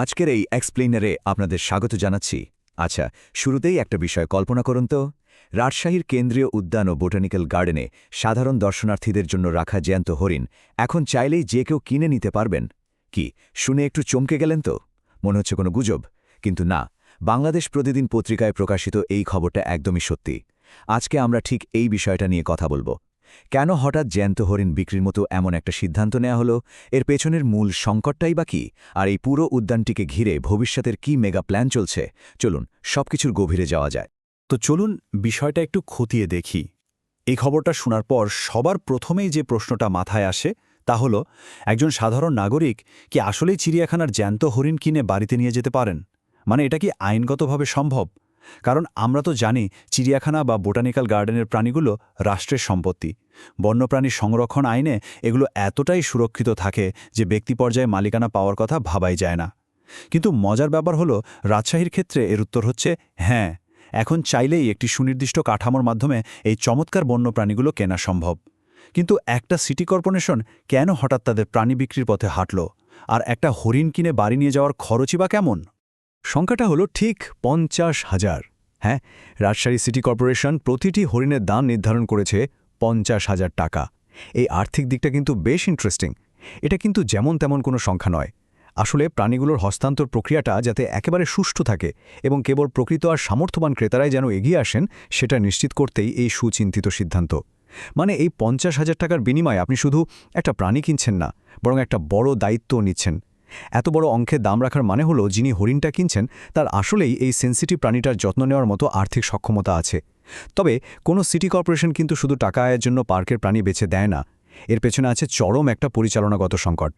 আজকের এই এক্সপ্লেইনারে আপনাদের স্বাগত জানাচ্ছি। আচ্ছা, শুরুতেই একটা বিষয় কল্পনা করুন তো। রাজশাহীর কেন্দ্রীয় উদ্যান ও বোটানিক্যাল গার্ডেনে সাধারণ দর্শনার্থীদের জন্য রাখা জ্যান্ত হরিণ এখন চাইলেই যে কেউ কিনে নিতে পারবেন। কি শুনে একটু চমকে গেলেন তো? মনে হচ্ছে কোনো গুজব, কিন্তু না। বাংলাদেশ প্রতিদিন পত্রিকায় প্রকাশিত এই খবরটা একদমই সত্যি। আজকে আমরা ঠিক এই বিষয়টা নিয়ে কথা বলবো। কেন হঠাৎ জ্যান্ত হরিণ বিক্রির মতো এমন একটা সিদ্ধান্ত নেওয়া হলো, এর পেছনের মূল সংকটটাই বা কী, আর এই পুরো উদ্যানটিকে ঘিরে ভবিষ্যতের কি মেগা প্ল্যান চলছে, চলুন সবকিছুর গভীরে যাওয়া যায়। তো চলুন বিষয়টা একটু খতিয়ে দেখি। এই খবরটা শোনার পর সবার প্রথমেই যে প্রশ্নটা মাথায় আসে তা হলো, একজন সাধারণ নাগরিক কি আসলেই চিড়িয়াখানার জ্যান্ত হরিণ কিনে বাড়িতে নিয়ে যেতে পারেন? মানে এটা কি আইনগতভাবে সম্ভব? কারণ আমরা তো জানি চিড়িয়াখানা বা বোটানিক্যাল গার্ডেনের প্রাণীগুলো রাষ্ট্রের সম্পত্তি। বন্যপ্রাণী সংরক্ষণ আইনে এগুলো এতটাই সুরক্ষিত থাকে যে ব্যক্তি পর্যায়ে মালিকানা পাওয়ার কথা ভাবাই যায় না। কিন্তু মজার ব্যাপার হলো, রাজশাহীর ক্ষেত্রে এর উত্তর হচ্ছে হ্যাঁ, এখন চাইলেই একটি সুনির্দিষ্ট কাঠামোর মাধ্যমে এই চমৎকার বন্যপ্রাণীগুলো কেনা সম্ভব। কিন্তু একটা সিটি কর্পোরেশন কেন হঠাৎ তাদের প্রাণী বিক্রির পথে হাঁটল? আর একটা হরিণ কিনে বাড়ি নিয়ে যাওয়ার খরচই বা কেমন? সংখ্যাটা হলো ঠিক ৫০,০০০। হ্যাঁ, রাজশাহী সিটি কর্পোরেশন প্রতিটি হরিণের দাম নির্ধারণ করেছে ৫০,০০০ টাকা। এই আর্থিক দিকটা কিন্তু বেশ ইন্টারেস্টিং। এটা কিন্তু যেমন তেমন কোনো সংখ্যা নয়। আসলে প্রাণীগুলোর হস্তান্তর প্রক্রিয়াটা যাতে একেবারে সুষ্ঠু থাকে এবং কেবল প্রকৃত আর সামর্থ্যবান ক্রেতারাই যেন এগিয়ে আসেন, সেটা নিশ্চিত করতেই এই সুচিন্তিত সিদ্ধান্ত। মানে এই ৫০,০০০ টাকার বিনিময়ে আপনি শুধু একটা প্রাণী কিনছেন না, বরং একটা বড় দায়িত্বও নিচ্ছেন। এত বড় অঙ্কের দাম রাখার মানে হলো, যিনি হরিণটা কিনছেন তার আসলেই এই সেন্সিটিভ প্রাণীটার যত্ন নেওয়ার মতো আর্থিক সক্ষমতা আছে। তবে কোনো সিটি কর্পোরেশন কিন্তু শুধু টাকা আয়ের জন্য পার্কের প্রাণী বেছে দেয় না। এর পেছনে আছে চরম একটা পরিচালনাগত সংকট।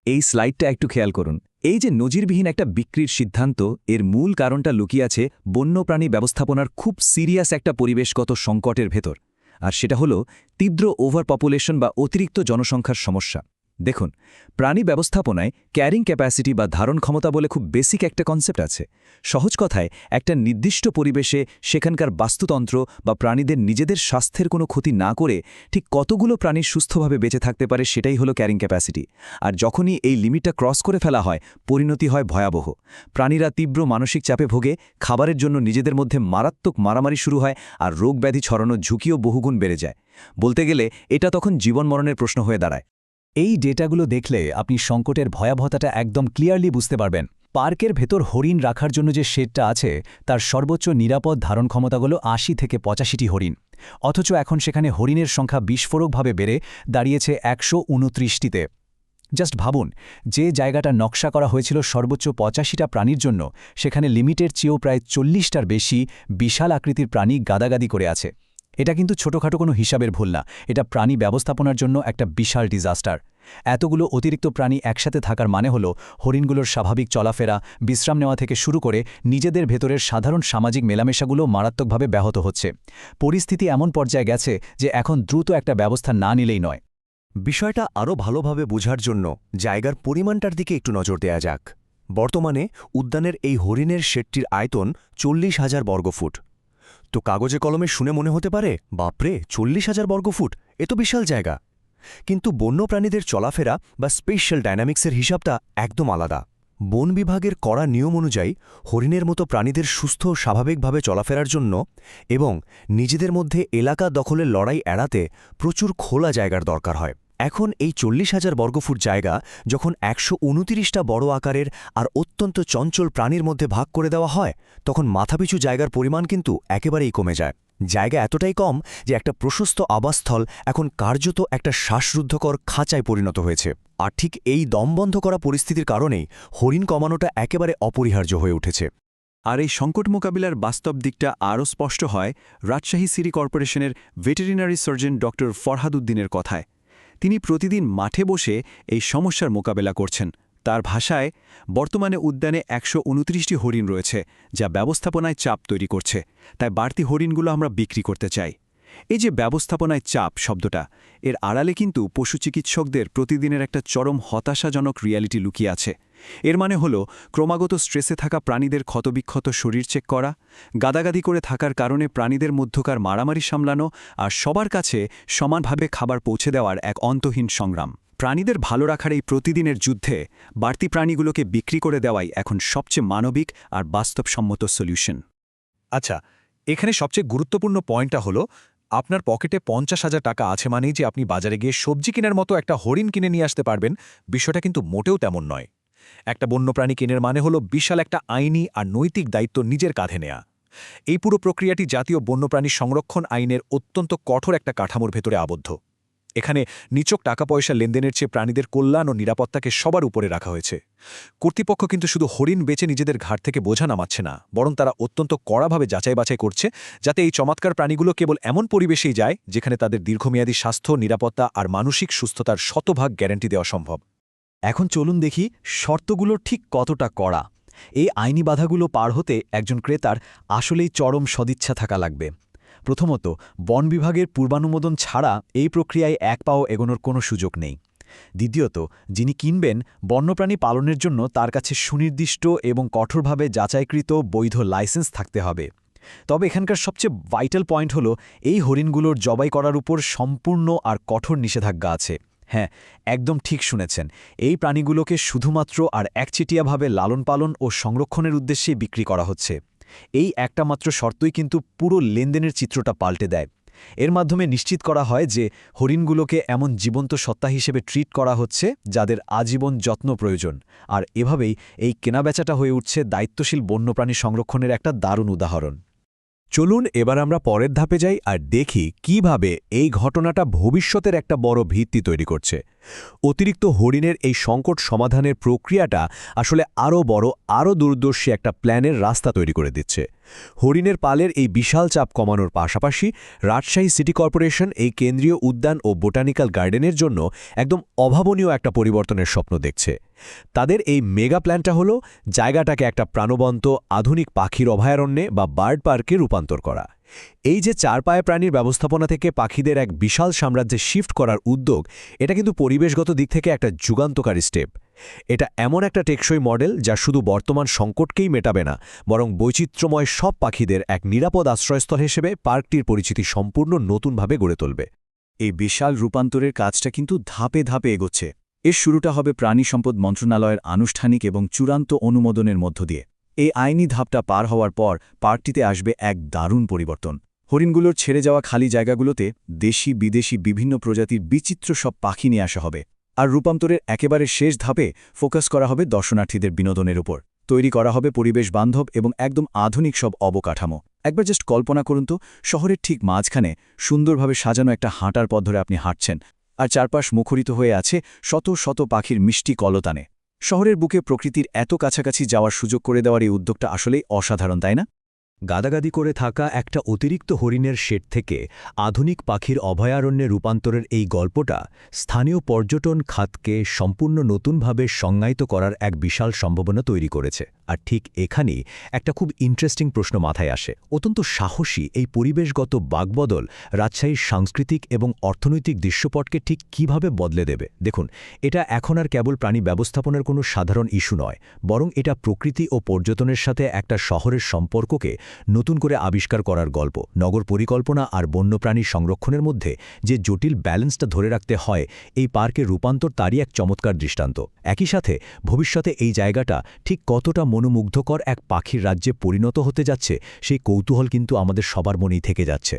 এই স্লাইডটা একটু খেয়াল করুন। এই যে নজিরবিহীন একটা বিক্রির সিদ্ধান্ত, এর মূল কারণটা লুকিয়ে আছে বন্যপ্রাণী ব্যবস্থাপনার খুব সিরিয়াস একটা পরিবেশগত সংকটের ভেতর। আর সেটা হলো তীব্র ওভার পপুলেশন বা অতিরিক্ত জনসংখ্যার সমস্যা। দেখুন, প্রাণী ব্যবস্থাপনায় ক্যারিং ক্যাপাসিটি বা ধারণ ক্ষমতা বলে খুব বেসিক একটা কনসেপ্ট আছে। সহজ কথায়, একটা নির্দিষ্ট পরিবেশে সেখানকার বাস্তুতন্ত্র বা প্রাণীদের নিজেদের স্বাস্থ্যের কোনো ক্ষতি না করে ঠিক কতগুলো প্রাণী সুস্থভাবে বেঁচে থাকতে পারে, সেটাই হলো ক্যারিং ক্যাপাসিটি। আর যখনই এই লিমিটটা ক্রস করে ফেলা হয়, পরিণতি হয় ভয়াবহ। প্রাণীরা তীব্র মানসিক চাপে ভোগে, খাবারের জন্য নিজেদের মধ্যে মারাত্মক মারামারি শুরু হয়, আর রোগব্যাধি ছড়ানোর ঝুঁকিও বহুগুণ বেড়ে যায়। বলতে গেলে এটা তখন জীবন মরণের প্রশ্ন হয়ে দাঁড়ায়। এই ডেটাগুলো দেখলে আপনি সংকটের ভয়াবহতাটা একদম ক্লিয়ারলি বুঝতে পারবেন। পার্কের ভেতর হরিণ রাখার জন্য যে শেডটা আছে, তার সর্বোচ্চ নিরাপদ ধারণ ক্ষমতাগুলো ৮০ থেকে ৮৫টি হরিণ। অথচ এখন সেখানে হরিণের সংখ্যা বিস্ফোরকভাবে বেড়ে দাঁড়িয়েছে ১২৯টিতে। জাস্ট ভাবুন, যে জায়গাটা নকশা করা হয়েছিল সর্বোচ্চ ৮৫টা প্রাণীর জন্য, সেখানে লিমিটের চেয়েও প্রায় ৪০টার বেশি বিশাল আকৃতির প্রাণী গাদাগাদি করে আছে। এটা কিন্তু ছোটখাটো কোনো হিসাবের ভুল না, এটা প্রাণী ব্যবস্থাপনার জন্য একটা বিশাল ডিজাস্টার। এতগুলো অতিরিক্ত প্রাণী একসাথে থাকার মানে হলো হরিণগুলোর স্বাভাবিক চলাফেরা, বিশ্রাম নেওয়া থেকে শুরু করে নিজেদের ভেতরের সাধারণ সামাজিক মেলামেশাগুলো মারাত্মকভাবে ব্যাহত হচ্ছে। পরিস্থিতি এমন পর্যায়ে গেছে যে এখন দ্রুত একটা ব্যবস্থা না নিলেই নয়। বিষয়টা আরও ভালোভাবে বোঝার জন্য জায়গার পরিমাণটার দিকে একটু নজর দেয়া যাক। বর্তমানে উদ্যানের এই হরিণের শেডটির আয়তন ৪০,০০০ বর্গফুট। তো কাগজে কলমে শুনে মনে হতে পারে, বাপরে, ৪০,০০০ বর্গফুট, এ তো বিশাল জায়গা। কিন্তু বন্যপ্রাণীদের চলাফেরা বা স্পেশাল ডায়নামিক্সের হিসাবটা একদম আলাদা। বন বিভাগের কড়া নিয়ম অনুযায়ী হরিণের মতো প্রাণীদের সুস্থ ও স্বাভাবিকভাবে চলাফেরার জন্য এবং নিজেদের মধ্যে এলাকা দখলের লড়াই এড়াতে প্রচুর খোলা জায়গার দরকার হয়। এখন এই ৪০,০০০ বর্গফুট জায়গা যখন ১২৯টা বড় আকারের আর অত্যন্ত চঞ্চল প্রাণীর মধ্যে ভাগ করে দেওয়া হয়, তখন মাথাপিছু জায়গার পরিমাণ কিন্তু একেবারেই কমে যায়। জায়গা এতটাই কম যে একটা প্রশস্ত আবাসস্থল এখন কার্যত একটা শ্বাসরুদ্ধকর খাঁচায় পরিণত হয়েছে। আর ঠিক এই দমবন্ধ করা পরিস্থিতির কারণেই হরিণ কমানোটা একেবারে অপরিহার্য হয়ে উঠেছে। আর এই সংকট মোকাবিলার বাস্তব দিকটা আরও স্পষ্ট হয় রাজশাহী সিটি কর্পোরেশনের ভেটেরিনারি সার্জন ডক্টর ফরহাদ উদ্দিনের কথায়। তিনি প্রতিদিন মাঠে বসে এই সমস্যার মোকাবেলা করছেন। তার ভাষায়, বর্তমানে উদ্যানে ১২৯টি হরিণ রয়েছে, যা ব্যবস্থাপনায় চাপ তৈরি করছে। তাই বাড়তি হরিণগুলো আমরা বিক্রি করতে চাই। এই যে ব্যবস্থাপনায় চাপ শব্দটা, এর আড়ালে কিন্তু পশু চিকিৎসকদের প্রতিদিনের একটা চরম হতাশাজনক রিয়ালিটি লুকিয়ে আছে। এর মানে হলো ক্রমাগত স্ট্রেসে থাকা প্রাণীদের ক্ষতবিক্ষত শরীর চেক করা, গাদাগাদি করে থাকার কারণে প্রাণীদের মধ্যকার মারামারি সামলানো, আর সবার কাছে সমানভাবে খাবার পৌঁছে দেওয়ার এক অন্তহীন সংগ্রাম। প্রাণীদের ভালো রাখার এই প্রতিদিনের যুদ্ধে বাড়তি প্রাণীগুলোকে বিক্রি করে দেওয়াই এখন সবচেয়ে মানবিক আর বাস্তবসম্মত সলিউশন। আচ্ছা, এখানে সবচেয়ে গুরুত্বপূর্ণ পয়েন্টটা হলো আপনার পকেটে 50,000 টাকা আছে মানেই যে আপনি বাজারে গিয়ে সবজি কেনার মতো একটা হরিণ কিনে নিয়ে আসতে পারবেন, বিষয়টা কিন্তু মোটেও তেমন নয়। একটা বন্যপ্রাণী কেনার মানে হলো বিশাল একটা আইনি আর নৈতিক দায়িত্ব নিজের কাঁধে নেয়া। এই পুরো প্রক্রিয়াটি জাতীয় বন্যপ্রাণী সংরক্ষণ আইনের অত্যন্ত কঠোর একটা কাঠামোর ভেতরে আবদ্ধ। এখানে নিছক টাকা পয়সা লেনদেনের চেয়ে প্রাণীদের কল্যাণ ও নিরাপত্তাকে সবার উপরে রাখা হয়েছে। কর্তৃপক্ষ কিন্তু শুধু হরিণ বেচে নিজেদের ঘাট থেকে বোঝা নামাচ্ছে না, বরং তারা অত্যন্ত কড়াভাবে যাচাই বাছাই করছে যাতে এই চমৎকার প্রাণীগুলো কেবল এমন পরিবেশেই যায় যেখানে তাদের দীর্ঘমেয়াদী স্বাস্থ্য, নিরাপত্তা আর মানসিক সুস্থতার শতভাগ গ্যারান্টি দেওয়া সম্ভব। এখন চলুন দেখি শর্তগুলো ঠিক কতটা কড়া। এই আইনি বাধাগুলো পার হতে একজন ক্রেতার আসলেই চরম সদিচ্ছা থাকা লাগবে। প্রথমত, বন বিভাগের পূর্বানুমোদন ছাড়া এই প্রক্রিয়ায় এক পাও এগোনোর কোনো সুযোগ নেই। দ্বিতীয়ত, যিনি কিনবেন বন্যপ্রাণী পালনের জন্য তার কাছে সুনির্দিষ্ট এবং কঠোরভাবে যাচাইকৃত বৈধ লাইসেন্স থাকতে হবে। তবে এখানকার সবচেয়ে ভাইটাল পয়েন্ট হলো এই হরিণগুলোর জবাই করার উপর সম্পূর্ণ আর কঠোর নিষেধাজ্ঞা আছে। হ্যাঁ, একদম ঠিক শুনেছেন, এই প্রাণীগুলোকে শুধুমাত্র আর একচেটিয়াভাবে লালন পালন ও সংরক্ষণের উদ্দেশ্যেই বিক্রি করা হচ্ছে। এই একটা মাত্র শর্তই কিন্তু পুরো লেনদেনের চিত্রটা পাল্টে দেয়। এর মাধ্যমে নিশ্চিত করা হয় যে হরিণগুলোকে এমন জীবন্ত সত্তা হিসেবে ট্রিট করা হচ্ছে যাদের আজীবন যত্ন প্রয়োজন। আর এভাবেই এই কেনাবেচাটা হয়ে উঠছে দায়িত্বশীল বন্যপ্রাণী সংরক্ষণের একটা দারুণ উদাহরণ। চলুন এবার আমরা পরের ধাপে যাই আর দেখি কিভাবে এই ঘটনাটা ভবিষ্যতের একটা বড় ভিত্তি তৈরি করছে। অতিরিক্ত হরিণের এই সংকট সমাধানের প্রক্রিয়াটা আসলে আরও বড়, আরও দূরদর্শী একটা প্ল্যানের রাস্তা তৈরি করে দিচ্ছে। হরিণের পালের এই বিশাল চাপ কমানোর পাশাপাশি রাজশাহী সিটি কর্পোরেশন এই কেন্দ্রীয় উদ্যান ও বোটানিক্যাল গার্ডেনের জন্য একদম অভাবনীয় একটা পরিবর্তনের স্বপ্ন দেখছে। তাদের এই মেগা প্ল্যানটা হলো জায়গাটাকে একটা প্রাণবন্ত আধুনিক পাখির অভয়ারণ্যে বা বার্ড পার্কে রূপান্তর করা। এই যে চারপায়ে প্রাণীর ব্যবস্থাপনা থেকে পাখিদের এক বিশাল সাম্রাজ্যে শিফট করার উদ্যোগ, এটা কিন্তু পরিবেশগত দিক থেকে একটা যুগান্তকারী স্টেপ। এটা এমন একটা টেকসই মডেল যা শুধু বর্তমান সংকটকেই মেটাবে না, বরং বৈচিত্র্যময় সব পাখিদের এক নিরাপদ আশ্রয়স্থল হিসেবে পার্কটির পরিচিতি সম্পূর্ণ নতুনভাবে গড়ে তুলবে। এই বিশাল রূপান্তরের কাজটা কিন্তু ধাপে ধাপে এগোচ্ছে। এর শুরুটা হবে প্রাণী সম্পদ মন্ত্রণালয়ের আনুষ্ঠানিক এবং চূড়ান্ত অনুমোদনের মধ্য দিয়ে। এই আইনি ধাপটা পার হওয়ার পর পার্কটিতে আসবে এক দারুণ পরিবর্তন। হরিণগুলোর ছেড়ে যাওয়া খালি জায়গাগুলোতে দেশি বিদেশি বিভিন্ন প্রজাতির বিচিত্র সব পাখি নিয়ে আসা হবে। আর রূপান্তরের একেবারে শেষ ধাপে ফোকাস করা হবে দর্শনার্থীদের বিনোদনের উপর। তৈরি করা হবে পরিবেশ বান্ধব এবং একদম আধুনিক সব অবকাঠামো। একবার জাস্ট কল্পনা করুন তো, শহরের ঠিক মাঝখানে সুন্দরভাবে সাজানো একটা হাঁটার পথ ধরে আপনি হাঁটছেন, আর চারপাশ মুখরিত হয়ে আছে শত শত পাখির মিষ্টি কলতানে। শহরের বুকে প্রকৃতির এত কাছাকাছি যাওয়ার সুযোগ করে দেওয়ার এই উদ্যোগটা আসলেই অসাধারণ, তাই না? গাদাগাদি করে থাকা একটা অতিরিক্ত হরিণের শেড থেকে আধুনিক পাখির অভয়ারণ্যে রূপান্তরের এই গল্পটা স্থানীয় পর্যটন খাতকে সম্পূর্ণ নতুনভাবে সংজ্ঞায়িত করার এক বিশাল সম্ভাবনা তৈরি করেছে। আর ঠিক এখানেই একটা খুব ইন্টারেস্টিং প্রশ্ন মাথায় আসে। অত্যন্ত সাহসী এই পরিবেশগত বাগবদল রাজশাহীর সাংস্কৃতিক এবং অর্থনৈতিক দৃশ্যপটকে ঠিক কিভাবে বদলে দেবে। দেখুন, এটা এখন আর কেবল প্রাণী ব্যবস্থাপনার কোনো সাধারণ ইস্যু নয়, বরং এটা প্রকৃতি ও পর্যটনের সাথে একটা শহরের সম্পর্ককে নতুন করে আবিষ্কার করার গল্প। নগর পরিকল্পনা আর বন্যপ্রাণী সংরক্ষণের মধ্যে যে জটিল ব্যালেন্সটা ধরে রাখতে হয়, এই পার্কের রূপান্তর তারই এক চমৎকার দৃষ্টান্ত। একই সাথে ভবিষ্যতে এই জায়গাটা ঠিক কতটা মনোমুগ্ধকর এক পাখির রাজ্যে পরিণত হতে যাচ্ছে, সেই কৌতূহল কিন্তু আমাদের সবার মনেই থেকে যাচ্ছে।